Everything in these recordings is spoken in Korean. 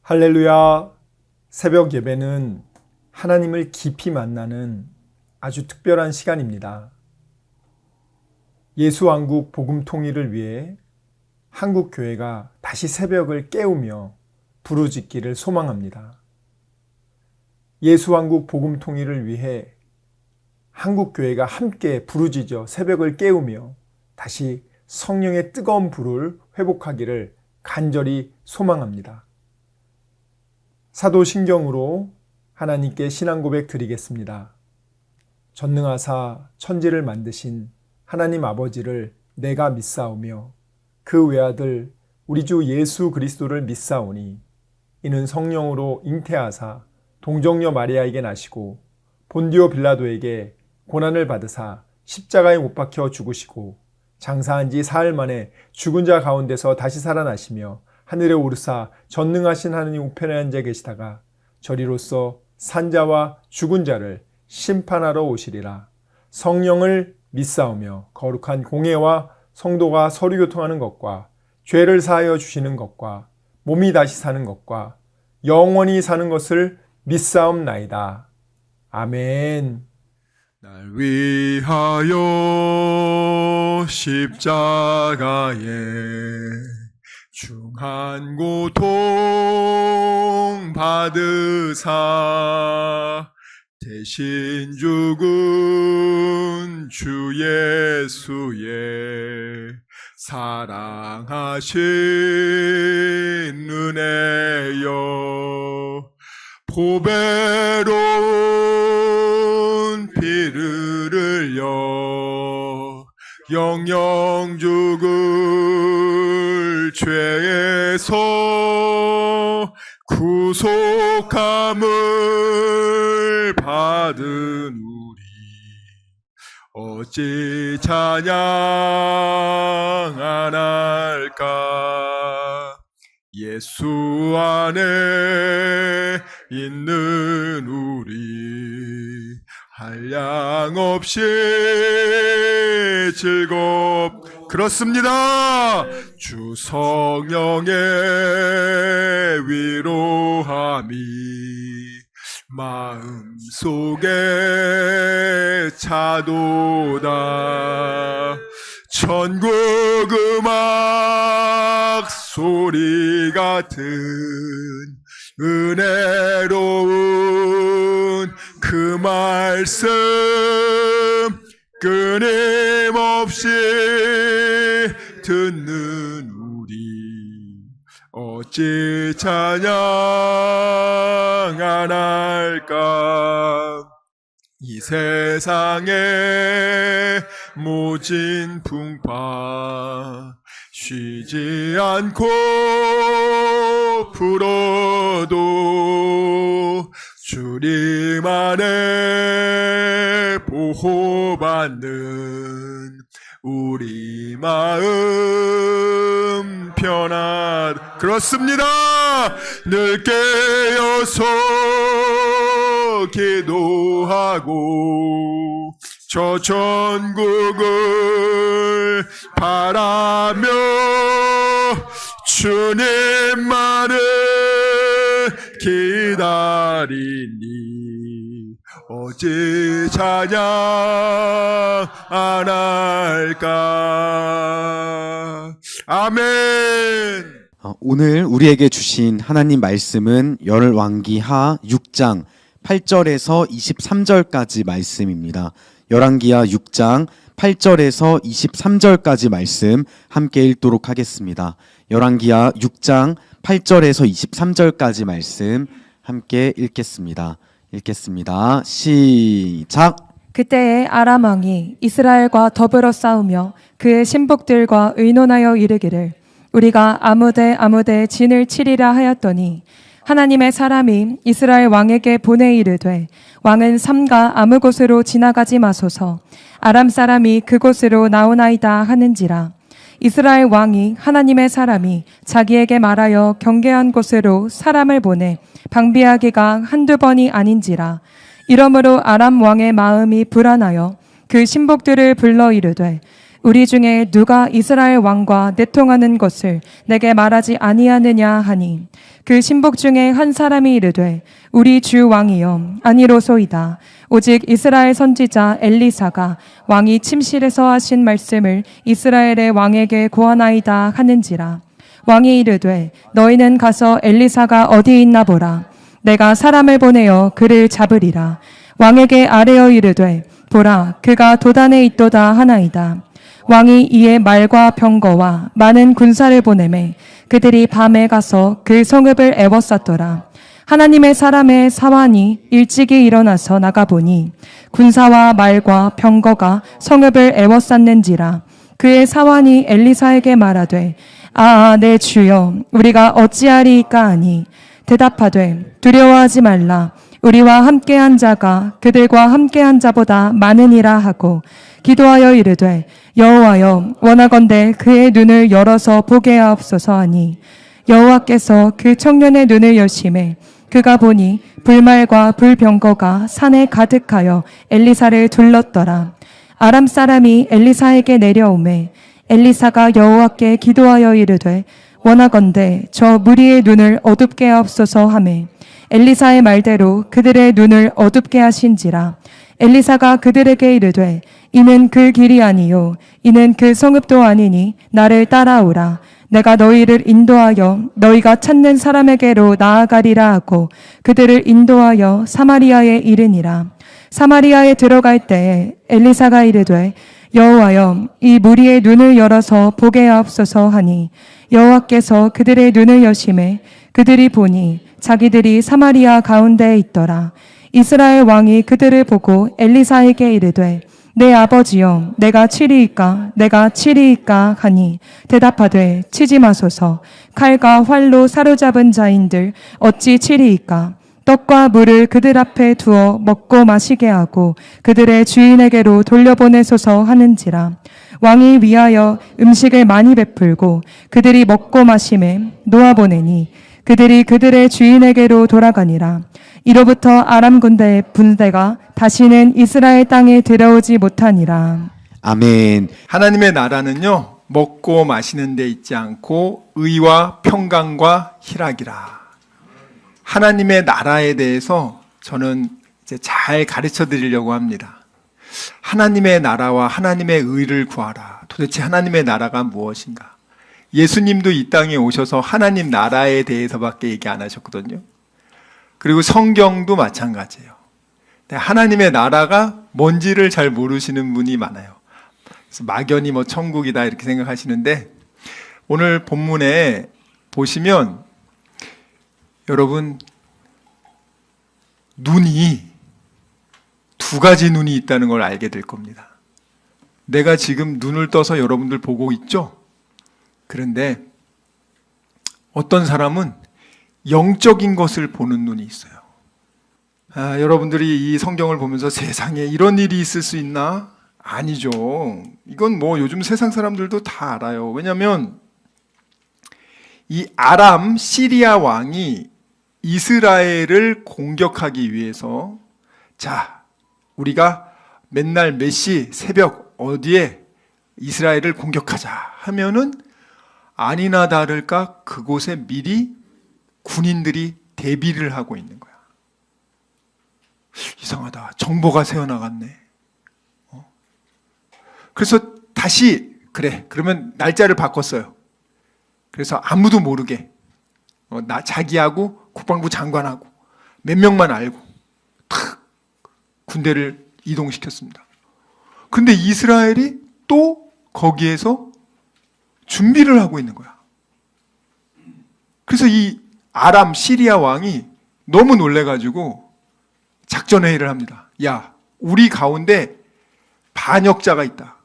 할렐루야! 새벽 예배는 하나님을 깊이 만나는 아주 특별한 시간입니다. 예수왕국 복음 통일을 위해 한국교회가 다시 새벽을 깨우며 부르짖기를 소망합니다. 예수왕국 복음 통일을 위해 한국교회가 함께 부르짖어 새벽을 깨우며 다시 성령의 뜨거운 불을 회복하기를 간절히 소망합니다. 사도신경으로 하나님께 신앙 고백 드리겠습니다. 전능하사 천지를 만드신 하나님 아버지를 내가 믿사오며 그 외아들 우리 주 예수 그리스도를 믿사오니 이는 성령으로 잉태하사 동정녀 마리아에게 나시고 본디오 빌라도에게 고난을 받으사 십자가에 못 박혀 죽으시고 장사한 지 사흘 만에 죽은 자 가운데서 다시 살아나시며 하늘에 오르사 전능하신 하느님 우편에 앉아 계시다가 저리로서 산자와 죽은 자를 심판하러 오시리라. 성령을 믿사오며 거룩한 공회와 성도가 서로 교통하는 것과 죄를 사하여 주시는 것과 몸이 다시 사는 것과 영원히 사는 것을 믿사옵나이다. 아멘. 날 위하여 십자가에 중한 고통 받으사 대신 죽은 주 예수의 사랑하신 은혜여 보배로운 피를 흘려 영영 죽을 죄에서 구속함을 받은 우리 어찌 찬양 안 할까. 예수 안에 있는 우리 한량없이 그렇습니다. 주 성령의 위로함이 마음속에 차도다. 천국 음악 소리 같은 은혜로운 그 말씀 끊임없이 듣는 우리 어찌 찬양 안 할까. 이 세상에 모진 풍파 쉬지 않고 불어도 주님 안에 보호받는 우리 마음 편하다. 그렇습니다. 늘 깨어서 기도하고 저 천국을 바라며 주님만을 기다리니 어찌 찬양 안 할까. 아멘. 오늘 우리에게 주신 하나님 말씀은 열왕기하 6장 8절에서 23절까지 말씀입니다. 열왕기하 6장 8절에서 23절까지 말씀 함께 읽도록 하겠습니다. 열왕기하 6장 8절에서 23절까지 말씀 함께 읽겠습니다. 시작. 그때에 아람 왕이 이스라엘과 더불어 싸우며 그의 신복들과 의논하여 이르기를 우리가 아무데에 진을 치리라 하였더니 하나님의 사람이 이스라엘 왕에게 보내 이르되 왕은 삼가 아무 곳으로 지나가지 마소서. 아람 사람이 그곳으로 나오나이다 하는지라. 이스라엘 왕이 하나님의 사람이 자기에게 말하여 경계한 곳으로 사람을 보내 방비하기가 한두 번이 아닌지라. 이러므로 아람 왕의 마음이 불안하여 그 신복들을 불러 이르되 우리 중에 누가 이스라엘 왕과 내통하는 것을 내게 말하지 아니하느냐 하니 그 신복 중에 한 사람이 이르되 우리 주 왕이여 아니로소이다. 오직 이스라엘 선지자 엘리사가 왕이 침실에서 하신 말씀을 이스라엘의 왕에게 고하나이다 하는지라. 왕이 이르되 너희는 가서 엘리사가 어디 있나 보라. 내가 사람을 보내어 그를 잡으리라. 왕에게 아뢰어 이르되 보라 그가 도단에 있도다 하나이다. 왕이 이에 말과 병거와 많은 군사를 보내매 그들이 밤에 가서 그 성읍을 에워쌌더라. 하나님의 사람의 사환이 일찍이 일어나서 나가보니 군사와 말과 병거가 성읍을 에워쌌는지라. 그의 사환이 엘리사에게 말하되 내 주여 우리가 어찌하리이까 하니 대답하되 두려워하지 말라. 우리와 함께한 자가 그들과 함께한 자보다 많으니라 하고 기도하여 이르되 여호와여 원하건대 그의 눈을 열어서 보게 하옵소서 하니 여호와께서 그 청년의 눈을 여심해 그가 보니 불말과 불병거가 산에 가득하여 엘리사를 둘렀더라. 아람 사람이 엘리사에게 내려오매 엘리사가 여호와께 기도하여 이르되 원하건대 저 무리의 눈을 어둡게 하옵소서 하매 엘리사의 말대로 그들의 눈을 어둡게 하신지라. 엘리사가 그들에게 이르되 이는 그 길이 아니요 이는 그 성읍도 아니니 나를 따라오라. 내가 너희를 인도하여 너희가 찾는 사람에게로 나아가리라 하고 그들을 인도하여 사마리아에 이르니라. 사마리아에 들어갈 때에 엘리사가 이르되 여호와여 이 무리의 눈을 열어서 보게 하옵소서 하니 여호와께서 그들의 눈을 여심해 그들이 보니 자기들이 사마리아 가운데에 있더라. 이스라엘 왕이 그들을 보고 엘리사에게 이르되 내 아버지여 내가 치리이까 내가 치리이까 하니 대답하되 치지 마소서. 칼과 활로 사로잡은 자인들 어찌 치리이까. 떡과 물을 그들 앞에 두어 먹고 마시게 하고 그들의 주인에게로 돌려보내소서 하는지라. 왕이 위하여 음식을 많이 베풀고 그들이 먹고 마심에 놓아보내니 그들이 그들의 주인에게로 돌아가니라. 이로부터 아람 군대의 분대가 다시는 이스라엘 땅에 들어오지 못하니라. 아멘. 하나님의 나라는요, 먹고 마시는 데 있지 않고 의와 평강과 희락이라. 하나님의 나라에 대해서 저는 이제 잘 가르쳐 드리려고 합니다. 하나님의 나라와 하나님의 의를 구하라. 도대체 하나님의 나라가 무엇인가? 예수님도 이 땅에 오셔서 하나님 나라에 대해서밖에 얘기 안 하셨거든요. 그리고 성경도 마찬가지예요. 하나님의 나라가 뭔지를 잘 모르시는 분이 많아요. 그래서 막연히 뭐 천국이다 이렇게 생각하시는데, 오늘 본문에 보시면 여러분 눈이 두 가지 눈이 있다는 걸 알게 될 겁니다. 내가 지금 눈을 떠서 여러분들 보고 있죠? 그런데 어떤 사람은 영적인 것을 보는 눈이 있어요. 여러분들이 이 성경을 보면서 세상에 이런 일이 있을 수 있나? 아니죠. 이건 뭐 요즘 세상 사람들도 다 알아요. 왜냐하면 이 아람 시리아 왕이 이스라엘을 공격하기 위해서, 자, 우리가 맨날 몇 시 새벽 어디에 이스라엘을 공격하자 하면은 아니나 다를까 그곳에 미리 군인들이 대비를 하고 있는 거야. 이상하다. 정보가 새어나갔네. 그래서 다시 그래. 그러면 날짜를 바꿨어요. 그래서 아무도 모르게 자기하고 국방부 장관하고 몇 명만 알고 탁 군대를 이동시켰습니다. 근데 이스라엘이 또 거기에서 준비를 하고 있는 거야. 그래서 이 아람 시리아 왕이 너무 놀래가지고 작전회의를 합니다. 야, 우리 가운데 반역자가 있다.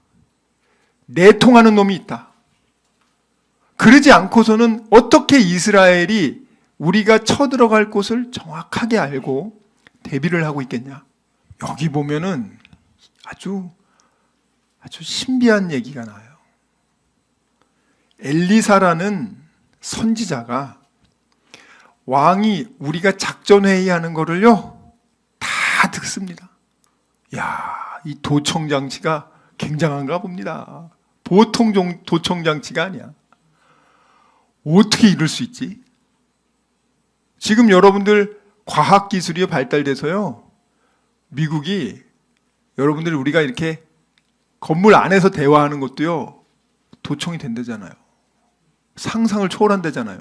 내통하는 놈이 있다. 그러지 않고서는 어떻게 이스라엘이 우리가 쳐들어갈 곳을 정확하게 알고 대비를 하고 있겠냐. 여기 보면은 아주 신비한 얘기가 나와요. 엘리사라는 선지자가 왕이 우리가 작전회의하는 거를요 다 듣습니다. 야, 이 도청 장치가 굉장한가 봅니다. 보통 도청장치가 아니야. 어떻게 이럴 수 있지? 지금 여러분들 과학기술이 발달돼서요, 미국이 여러분들 우리가 이렇게 건물 안에서 대화하는 것도요, 도청이 된다잖아요. 상상을 초월한다잖아요.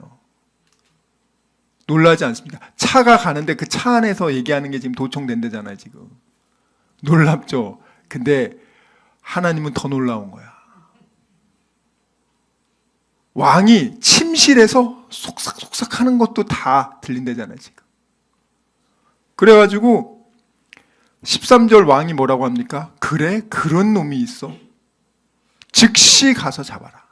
놀라지 않습니까? 차가 가는데 그 차 안에서 얘기하는 게 지금 도청된다잖아요, 지금. 놀랍죠? 근데 하나님은 더 놀라운 거야. 왕이 침실에서 속삭속삭 하는 것도 다 들린다잖아요, 지금. 그래가지고 13절 왕이 뭐라고 합니까? 그래? 그런 놈이 있어? 즉시 가서 잡아라.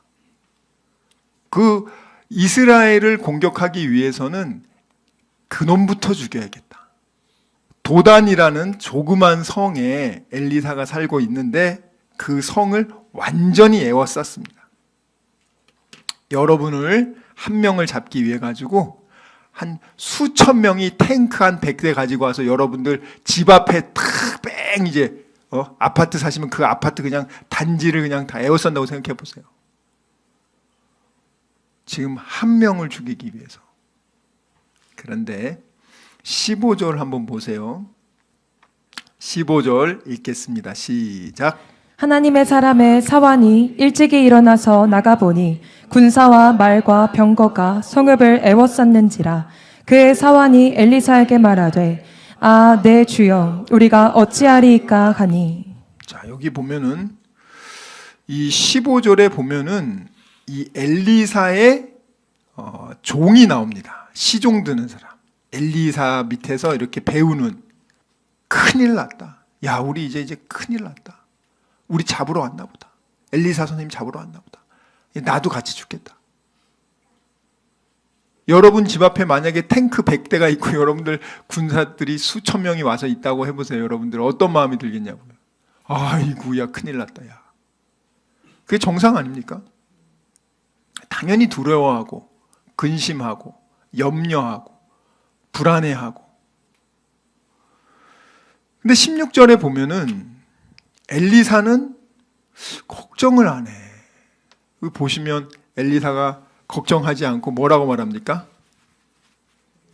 그 이스라엘을 공격하기 위해서는 그놈부터 죽여야겠다. 도단이라는 조그만 성에 엘리사가 살고 있는데 그 성을 완전히 에워쌌습니다. 여러분을 한 명을 잡기 위해 가지고 한 수천 명이 탱크 한 100대 가지고 와서 여러분들 집 앞에 탁뺑 이제 아파트 사시면 그 아파트 그냥 단지를 그냥 다 에워싼다고 생각해 보세요. 지금 한 명을 죽이기 위해서. 그런데 15절 한번 보세요. 15절 읽겠습니다. 시작. 하나님의 사람의 사환이 일찍이 일어나서 나가보니 군사와 말과 병거가 성읍을 에워쌌는지라. 그의 사환이 엘리사에게 말하되 아, 내 주여, 우리가 어찌하리이까 하니. 자, 여기 보면은 이 15절에 보면은 이 엘리사의 종이 나옵니다. 시종 드는 사람. 엘리사 밑에서 이렇게 배우는, 큰일 났다. 야, 우리 이제 큰일 났다. 우리 잡으러 왔나 보다. 엘리사 선생님 잡으러 왔나 보다. 나도 같이 죽겠다. 여러분 집 앞에 만약에 탱크 100대가 있고 여러분들 군사들이 수천 명이 와서 있다고 해보세요. 여러분들 어떤 마음이 들겠냐고요. 아이고, 야, 큰일 났다. 야. 그게 정상 아닙니까? 당연히 두려워하고 근심하고 염려하고 불안해하고. 근데 16절에 보면은 엘리사는 걱정을 안 해. 여기 보시면 엘리사가 걱정하지 않고 뭐라고 말합니까?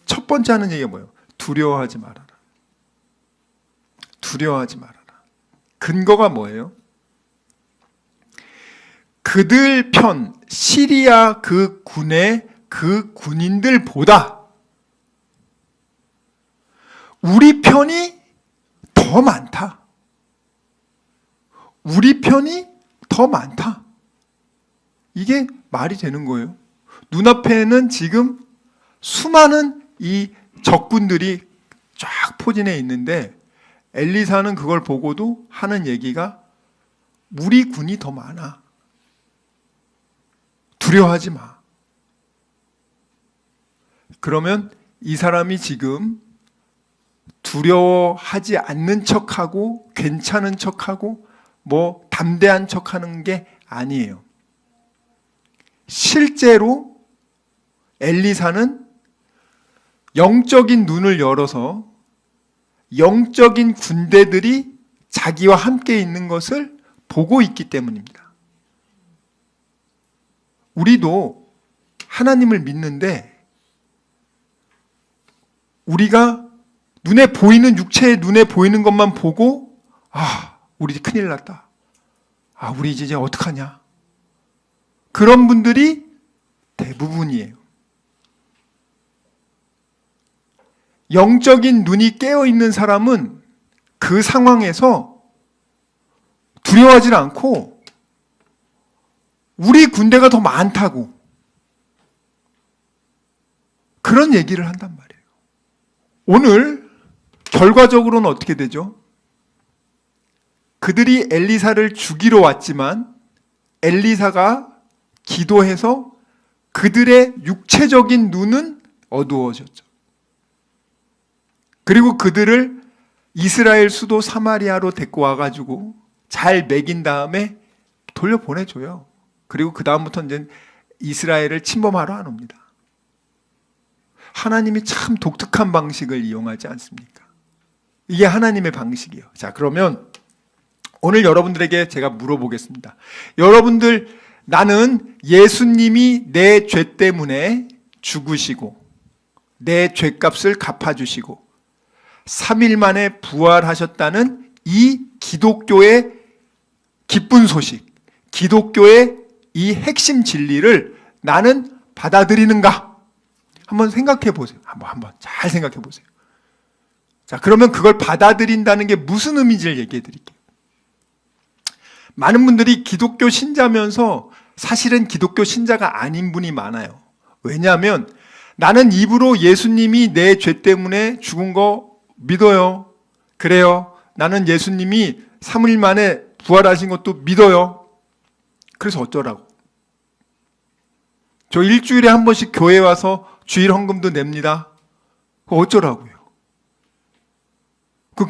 첫 번째 하는 얘기가 뭐예요? 두려워하지 말아라. 두려워하지 말아라. 근거가 뭐예요? 그들 편, 시리아 그 군의 그 군인들보다 우리 편이 더 많다. 우리 편이 더 많다. 이게 말이 되는 거예요. 눈앞에는 지금 수많은 이 적군들이 쫙 포진해 있는데 엘리사는 그걸 보고도 하는 얘기가 우리 군이 더 많아. 두려워하지 마. 그러면 이 사람이 지금 두려워하지 않는 척하고 괜찮은 척하고 뭐 담대한 척하는 게 아니에요. 실제로 엘리사는 영적인 눈을 열어서 영적인 군대들이 자기와 함께 있는 것을 보고 있기 때문입니다. 우리도 하나님을 믿는데 우리가 눈에 보이는, 육체의 눈에 보이는 것만 보고 우리 큰일 났다. 우리 이제 어떡하냐. 그런 분들이 대부분이에요. 영적인 눈이 깨어있는 사람은 그 상황에서 두려워하지 않고 우리 군대가 더 많다고 그런 얘기를 한단 말이에요. 오늘 결과적으로는 어떻게 되죠? 그들이 엘리사를 죽이러 왔지만 엘리사가 기도해서 그들의 육체적인 눈은 어두워졌죠. 그리고 그들을 이스라엘 수도 사마리아로 데리고 와가지고 잘 먹인 다음에 돌려보내줘요. 그리고 그 다음부터 이제 이스라엘을 침범하러 안 옵니다. 하나님이 참 독특한 방식을 이용하지 않습니까? 이게 하나님의 방식이에요. 자, 그러면 오늘 여러분들에게 제가 물어보겠습니다. 여러분들, 나는 예수님이 내 죄 때문에 죽으시고 내 죄값을 갚아주시고 3일 만에 부활하셨다는 이 기독교의 기쁜 소식, 기독교의 이 핵심 진리를 나는 받아들이는가? 한번 생각해 보세요. 한번 잘 생각해 보세요. 자, 그러면 그걸 받아들인다는 게 무슨 의미인지를 얘기해 드릴게요. 많은 분들이 기독교 신자면서 사실은 기독교 신자가 아닌 분이 많아요. 왜냐하면 나는 입으로 예수님이 내 죄 때문에 죽은 거 믿어요. 그래요. 나는 예수님이 3일 만에 부활하신 것도 믿어요. 그래서 어쩌라고? 저 일주일에 한 번씩 교회 와서 주일 헌금도 냅니다. 그거 어쩌라고요?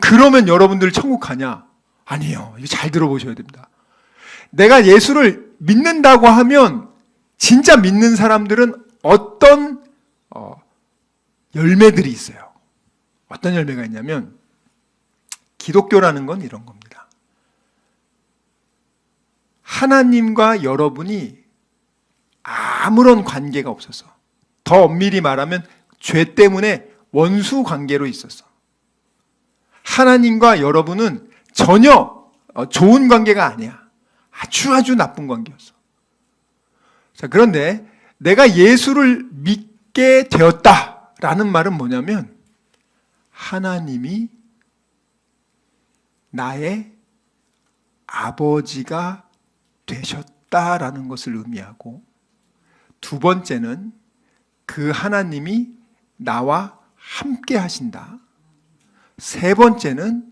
그러면 여러분들 천국 가냐? 아니에요. 이거 잘 들어보셔야 됩니다. 내가 예수를 믿는다고 하면 진짜 믿는 사람들은 어떤 열매들이 있어요. 어떤 열매가 있냐면 기독교라는 건 이런 겁니다. 하나님과 여러분이 아무런 관계가 없어서, 더 엄밀히 말하면 죄 때문에 원수 관계로 있었어. 하나님과 여러분은 전혀 좋은 관계가 아니야. 아주 나쁜 관계였어. 자, 그런데 내가 예수를 믿게 되었다라는 말은 뭐냐면 하나님이 나의 아버지가 되셨다라는 것을 의미하고, 두 번째는 그 하나님이 나와 함께 하신다. 세 번째는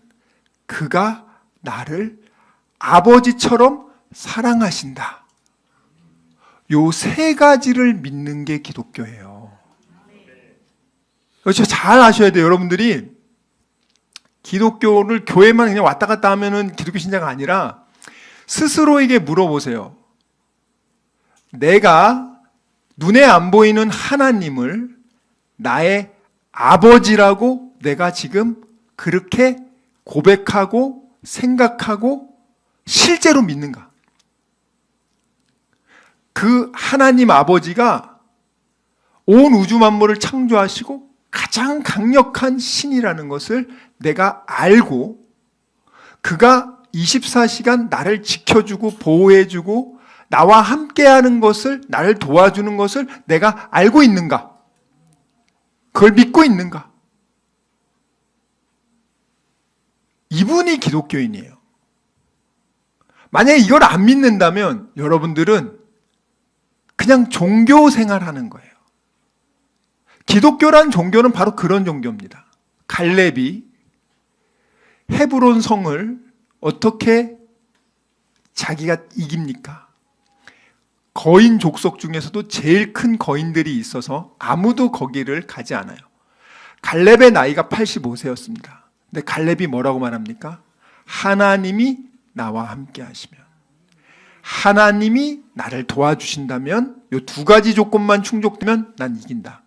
그가 나를 아버지처럼 사랑하신다. 요 세 가지를 믿는 게 기독교예요. 그렇죠? 잘 아셔야 돼요. 여러분들이 기독교를 교회만 그냥 왔다 갔다 하면은 기독교 신자가 아니라 스스로에게 물어보세요. 내가 눈에 안 보이는 하나님을 나의 아버지라고 내가 지금 그렇게 고백하고 생각하고 실제로 믿는가? 그 하나님 아버지가 온 우주 만물을 창조하시고 가장 강력한 신이라는 것을 내가 알고, 그가 24시간 나를 지켜주고 보호해주고 나와 함께하는 것을, 나를 도와주는 것을 내가 알고 있는가? 그걸 믿고 있는가? 이분이 기독교인이에요. 만약에 이걸 안 믿는다면 여러분들은 그냥 종교 생활하는 거예요. 기독교란 종교는 바로 그런 종교입니다. 갈렙이 헤브론 성을 어떻게 자기가 이깁니까? 거인 족속 중에서도 제일 큰 거인들이 있어서 아무도 거기를 가지 않아요. 갈렙의 나이가 85세였습니다. 근데 갈렙이 뭐라고 말합니까? 하나님이 나와 함께 하시면, 하나님이 나를 도와주신다면, 이 두 가지 조건만 충족되면 난 이긴다.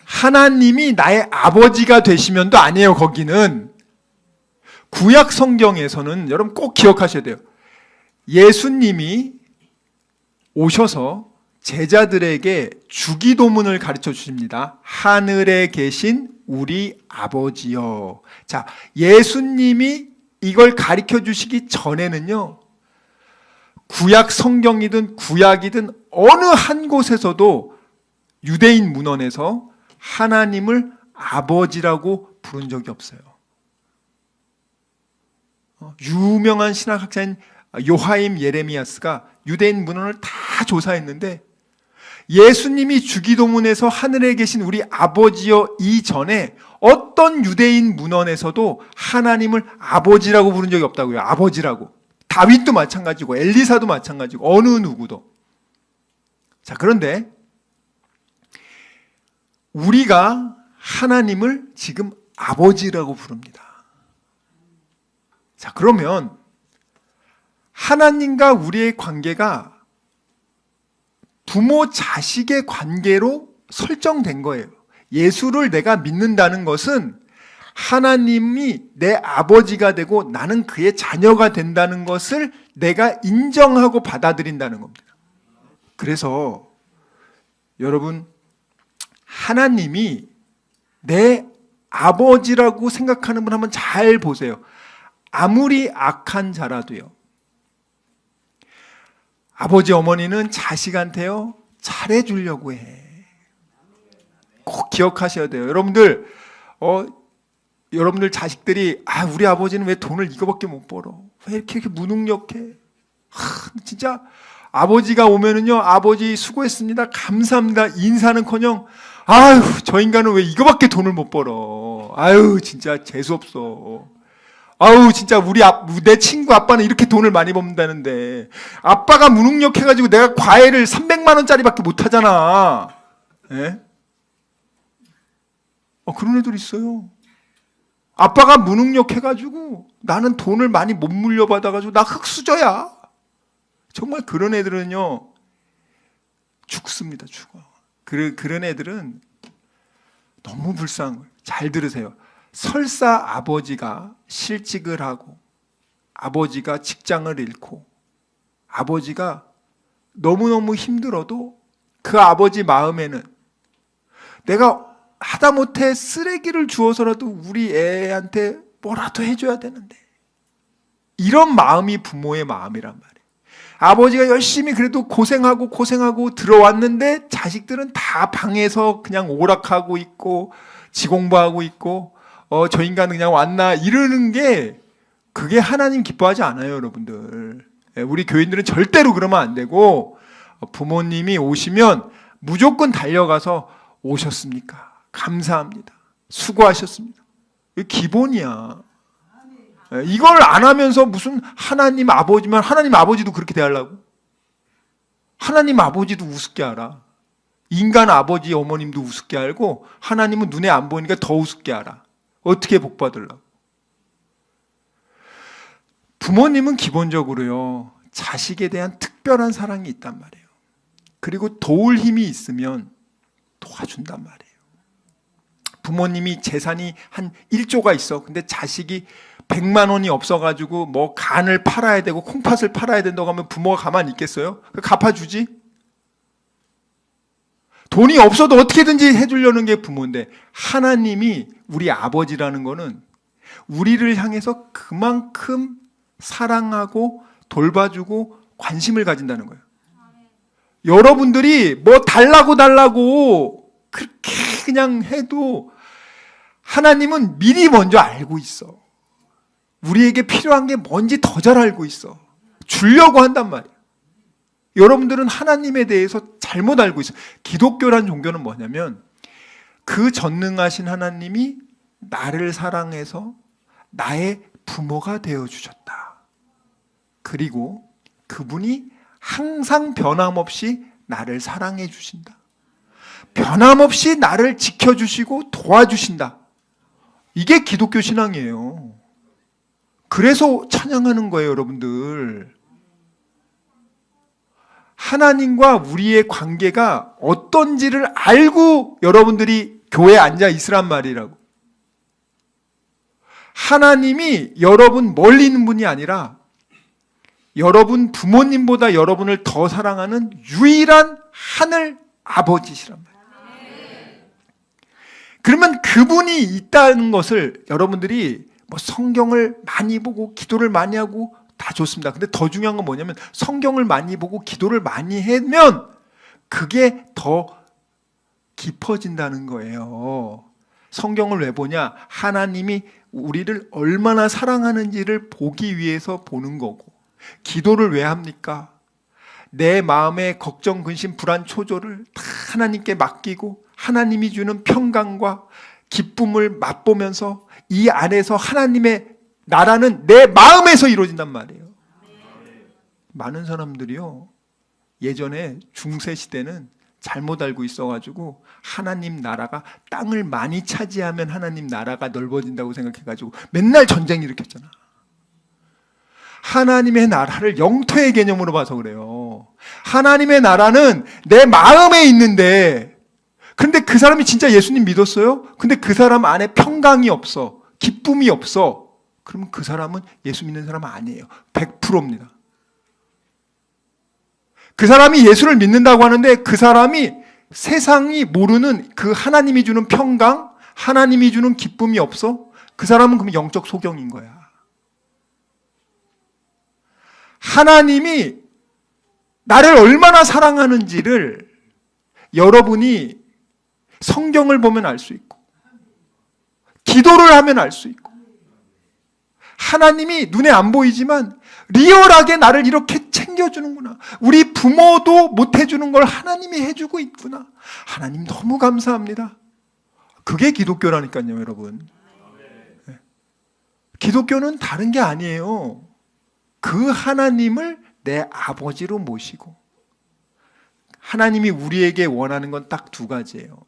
하나님이 나의 아버지가 되시면도 아니에요. 거기는 구약 성경에서는 여러분 꼭 기억하셔야 돼요. 예수님이 오셔서 제자들에게 주기도문을 가르쳐 주십니다. 하늘에 계신 우리 아버지여. 자, 예수님이 이걸 가르쳐 주시기 전에는요, 구약 성경이든 구약이든 어느 한 곳에서도 유대인 문헌에서 하나님을 아버지라고 부른 적이 없어요. 유명한 신학학자인 요하임 예레미야스가 유대인 문헌을 다 조사했는데 예수님이 주기도문에서 하늘에 계신 우리 아버지여 이전에 어떤 유대인 문헌에서도 하나님을 아버지라고 부른 적이 없다고요. 아버지라고. 다윗도 마찬가지고 엘리사도 마찬가지고 어느 누구도. 자, 그런데 우리가 하나님을 지금 아버지라고 부릅니다. 자, 그러면 하나님과 우리의 관계가 부모 자식의 관계로 설정된 거예요. 예수를 내가 믿는다는 것은 하나님이 내 아버지가 되고 나는 그의 자녀가 된다는 것을 내가 인정하고 받아들인다는 겁니다. 그래서 여러분, 하나님이 내 아버지라고 생각하는 분 한번 잘 보세요. 아무리 악한 자라도요, 아버지 어머니는 자식한테요 잘해주려고 해. 꼭 기억하셔야 돼요. 여러분들 자식들이 우리 아버지는 왜 돈을 이거밖에 못 벌어? 왜 이렇게 무능력해? 진짜 아버지가 오면은요, 아버지 수고했습니다, 감사합니다, 인사는커녕 아유 저 인간은 왜 이거밖에 돈을 못 벌어? 아유 진짜 재수 없어. 아우 진짜 내 친구 아빠는 이렇게 돈을 많이 번다는데 아빠가 무능력해가지고 내가 과외를 300만 원짜리밖에 못 하잖아. 예? 그런 애들 있어요. 아빠가 무능력해가지고 나는 돈을 많이 못 물려받아가지고 나 흙수저야. 정말 그런 애들은요 죽습니다. 죽어. 그런 애들은 너무 불쌍한 거예요. 잘 들으세요. 설사 아버지가 실직을 하고 아버지가 직장을 잃고 아버지가 너무너무 힘들어도 그 아버지 마음에는 내가 하다못해 쓰레기를 주어서라도 우리 애한테 뭐라도 해줘야 되는데, 이런 마음이 부모의 마음이란 말이에요. 아버지가 열심히 그래도 고생하고 들어왔는데 자식들은 다 방에서 그냥 오락하고 있고 지 공부하고 있고 저 인간은 그냥 왔나 이러는 게, 그게 하나님 기뻐하지 않아요, 여러분들. 우리 교인들은 절대로 그러면 안 되고, 부모님이 오시면 무조건 달려가서 오셨습니까? 감사합니다. 수고하셨습니다. 이게 기본이야. 이걸 안 하면서 무슨 하나님 아버지만, 하나님 아버지도 그렇게 대하려고? 하나님 아버지도 우습게 알아. 인간 아버지 어머님도 우습게 알고 하나님은 눈에 안 보이니까 더 우습게 알아. 어떻게 복 받으려고? 부모님은 기본적으로요, 자식에 대한 특별한 사랑이 있단 말이에요. 그리고 도울 힘이 있으면 도와준단 말이에요. 부모님이 재산이 한 1조가 있어. 근데 자식이 100만 원이 없어가지고 뭐 간을 팔아야 되고 콩팥을 팔아야 된다고 하면 부모가 가만히 있겠어요? 갚아주지? 돈이 없어도 어떻게든지 해주려는 게 부모인데, 하나님이 우리 아버지라는 거는 우리를 향해서 그만큼 사랑하고 돌봐주고 관심을 가진다는 거예요. 여러분들이 뭐 달라고 그렇게 그냥 해도 하나님은 미리 먼저 알고 있어. 우리에게 필요한 게 뭔지 더 잘 알고 있어. 주려고 한단 말이야. 여러분들은 하나님에 대해서 잘못 알고 있어. 기독교란 종교는 뭐냐면, 그 전능하신 하나님이 나를 사랑해서 나의 부모가 되어주셨다. 그리고 그분이 항상 변함없이 나를 사랑해 주신다. 변함없이 나를 지켜주시고 도와주신다. 이게 기독교 신앙이에요. 그래서 찬양하는 거예요, 여러분들. 하나님과 우리의 관계가 어떤지를 알고 여러분들이 교회에 앉아 있으란 말이라고. 하나님이 여러분 멀리 있는 분이 아니라 여러분 부모님보다 여러분을 더 사랑하는 유일한 하늘 아버지시란 말이에요. 그러면 그분이 있다는 것을 여러분들이 뭐 성경을 많이 보고 기도를 많이 하고 다 좋습니다. 근데 더 중요한 건 뭐냐면, 성경을 많이 보고 기도를 많이 하면 그게 더 깊어진다는 거예요. 성경을 왜 보냐? 하나님이 우리를 얼마나 사랑하는지를 보기 위해서 보는 거고, 기도를 왜 합니까? 내 마음의 걱정, 근심, 불안, 초조를 다 하나님께 맡기고 하나님이 주는 평강과 기쁨을 맛보면서 이 안에서 하나님의 나라는 내 마음에서 이루어진단 말이에요. 많은 사람들이요, 예전에 중세 시대는 잘못 알고 있어가지고 하나님 나라가 땅을 많이 차지하면 하나님 나라가 넓어진다고 생각해가지고 맨날 전쟁 일으켰잖아. 하나님의 나라를 영토의 개념으로 봐서 그래요. 하나님의 나라는 내 마음에 있는데, 근데 그 사람이 진짜 예수님 믿었어요? 근데 그 사람 안에 평강이 없어. 기쁨이 없어. 그러면 그 사람은 예수 믿는 사람 아니에요. 100%입니다. 그 사람이 예수를 믿는다고 하는데 그 사람이 세상이 모르는 그 하나님이 주는 평강, 하나님이 주는 기쁨이 없어? 그 사람은 그럼 영적 소경인 거야. 하나님이 나를 얼마나 사랑하는지를 여러분이 성경을 보면 알 수 있고, 기도를 하면 알 수 있고, 하나님이 눈에 안 보이지만 리얼하게 나를 이렇게 챙겨주는구나. 우리 부모도 못 해주는 걸 하나님이 해주고 있구나. 하나님 너무 감사합니다. 그게 기독교라니까요, 여러분. 기독교는 다른 게 아니에요. 그 하나님을 내 아버지로 모시고, 하나님이 우리에게 원하는 건 딱 두 가지예요.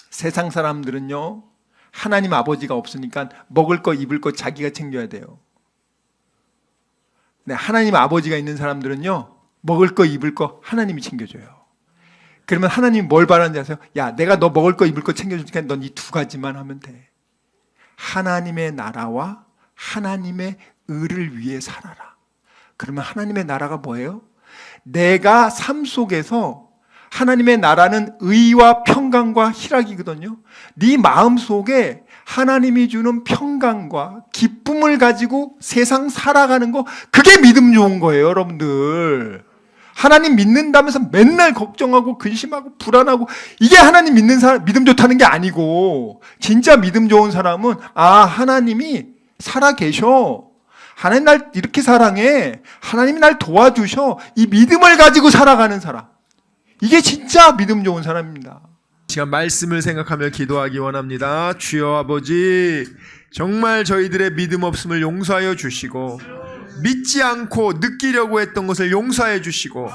세상 사람들은요, 하나님 아버지가 없으니까 먹을 거 입을 거 자기가 챙겨야 돼요. 근데 하나님 아버지가 있는 사람들은요, 먹을 거 입을 거 하나님이 챙겨줘요. 그러면 하나님이 뭘 바라는지 아세요? 야, 내가 너 먹을 거 입을 거 챙겨주니까 넌 이 두 가지만 하면 돼. 하나님의 나라와 하나님의 의를 위해 살아라. 그러면 하나님의 나라가 뭐예요? 내가 삶 속에서, 하나님의 나라는 의와 평강과 희락이거든요. 네 마음 속에 하나님이 주는 평강과 기쁨을 가지고 세상 살아가는 거, 그게 믿음 좋은 거예요, 여러분들. 하나님 믿는다면서 맨날 걱정하고 근심하고 불안하고, 이게 하나님 믿는 사람, 믿음 좋다는 게 아니고, 진짜 믿음 좋은 사람은 하나님이 살아계셔. 하나님 날 이렇게 사랑해. 하나님이 날 도와주셔. 이 믿음을 가지고 살아가는 사람, 이게 진짜 믿음 좋은 사람입니다. 시간 말씀을 생각하며 기도하기 원합니다. 주여 아버지, 정말 저희들의 믿음 없음을 용서하여 주시고, 믿지 않고 느끼려고 했던 것을 용서해 주시고,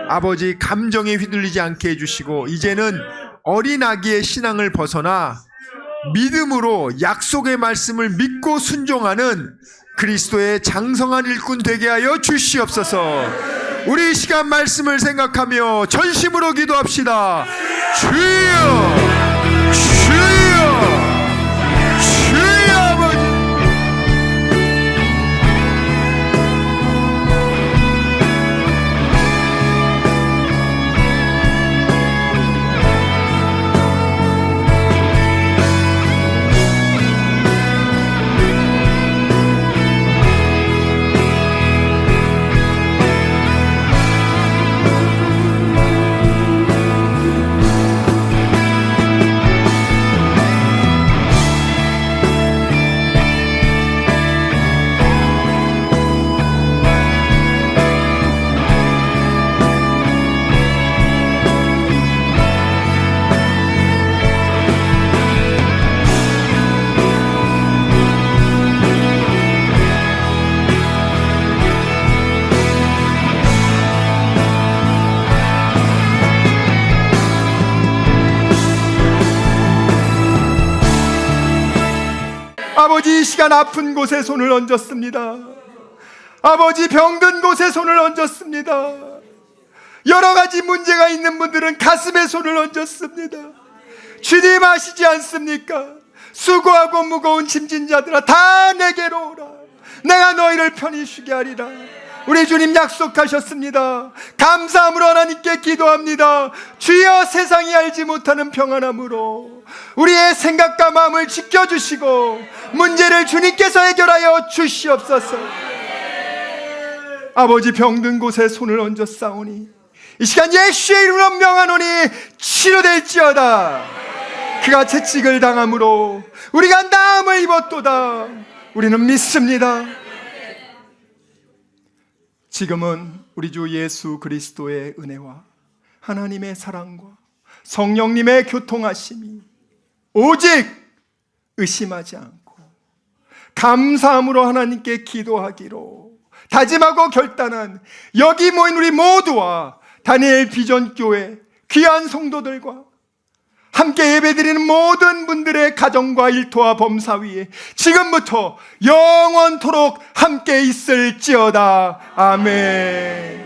아버지 감정에 휘둘리지 않게 해주시고, 이제는 어린 아기의 신앙을 벗어나 믿음으로 약속의 말씀을 믿고 순종하는 그리스도의 장성한 일꾼 되게 하여 주시옵소서. 우리 이 시간 말씀을 생각하며 전심으로 기도합시다. 주여, 주여, 주여 아버지. 아버지, 이 시간 아픈 곳에 손을 얹었습니다. 아버지, 병든 곳에 손을 얹었습니다. 여러 가지 문제가 있는 분들은 가슴에 손을 얹었습니다. 주님 아시지 않습니까? 수고하고 무거운 짐진 자들아, 다 내게로 오라. 내가 너희를 편히 쉬게 하리라. 우리 주님 약속하셨습니다. 감사함으로 하나님께 기도합니다. 주여, 세상이 알지 못하는 평안함으로 우리의 생각과 마음을 지켜주시고 문제를 주님께서 해결하여 주시옵소서. 아버지, 병든 곳에 손을 얹어 싸우니 이 시간 예수의 이름으로 명하노니 치료될지어다. 그가 채찍을 당함으로 우리가 나음을 입었도다. 우리는 믿습니다. 지금은 우리 주 예수 그리스도의 은혜와 하나님의 사랑과 성령님의 교통하심이 오직 의심하지 않고 감사함으로 하나님께 기도하기로 다짐하고 결단한 여기 모인 우리 모두와 다니엘 비전교회 귀한 성도들과 함께 예배드리는 모든 분들의 가정과 일터와 범사 위에 지금부터 영원토록 함께 있을지어다. 아멘.